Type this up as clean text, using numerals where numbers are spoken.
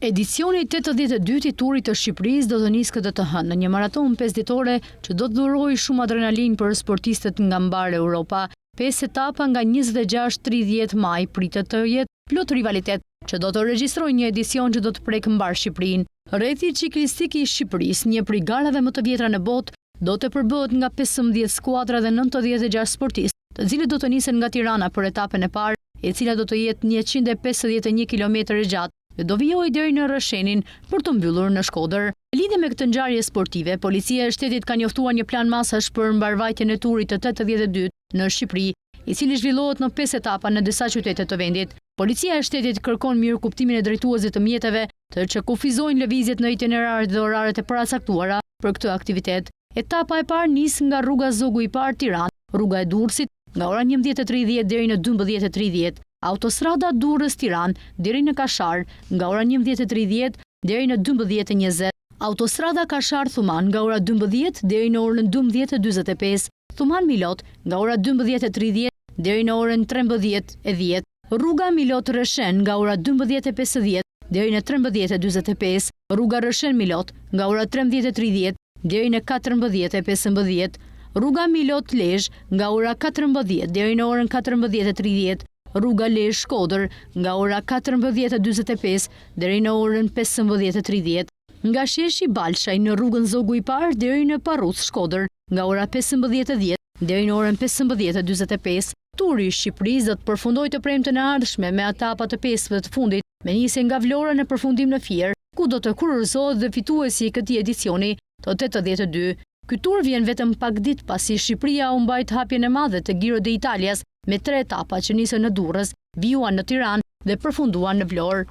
Edicioni 82 i Turit të Shqipërisë do të nisë këtë të hënë në një maraton 5 ditore që do të dhurojë shumë adrenalin për sportistët nga mbar Europa. 5 etapa nga 26-30 maj pritet të jetë plot rivalitet që do të regjistrojë një edicion që do të prek mbar Shqipërinë. Rrethi ciklistik i Shqipërisë, një prej garave më të vjetra në botë, do të përbëhet nga 15 skuadra dhe 96 sportistë, të cilët do të nisen nga Tirana për etapën e parë, e cila do të jetë 151 kilometër e gjatë. Dhe do vijojë deri në Rëshenin për të mbyllur në Shkodër. Në lidhje me këtë ngjarje sportive, policia e shtetit ka njoftuar një plan masash për mbarvajtjen e turit të 82 në Shqipëri, i cili zhvillohet në 5 etapa në disa qytete të vendit. Policia e shtetit kërkon mirëkuptimin e drejtuesit të mjeteve që kufizojnë lëvizjet në itinerarët dhe oraret e paracaktuara për këtë aktivitet. Etapa e parë nis nga rruga Zogu i Parë Tiranë, rruga e Durrësit nga ora 11:30 deri në 12:30. Autostrada Durrës-Tiranë deri në Kashar nga ora 11:30 deri në 12:20. Autostrada Kashar-Thuman nga ora 12 deri në orën 12:45. Thuman-Milot nga ora 12:30 deri në orën 13:10. Rruga Milot-Reshen nga ora 12:50 deri në 13:45. Rruga Reshen-Milot nga ora 13:30 deri në 14:15. Rruga Milot-Lezhë nga ora 14 deri në orën 14:30. Rruga Lezhë-Shkodër nga ora 14:45 deri në orën 15:30. Nga sheshi Balshaj në rrugën Zogu i Parë deri në Parruth-Shkodër nga ora 15:10 deri në orën 15:45. Turi i Shqipërisë do të përfundojë të premten e ardhshme me etapa të 5 të fundit, me nisje nga Vlora në përfundim në Fier, ku do të kurorëzohet dhe fituesi i këtij edicioni të 82. Ky tur vjen vetëm pak ditë pasi Shqipëria u mbajt hapjen e madhe të Giro d'Italias me 3 etapa që nisën në Durrës, vijuan në Tiranë dhe përfunduan në Vlorë.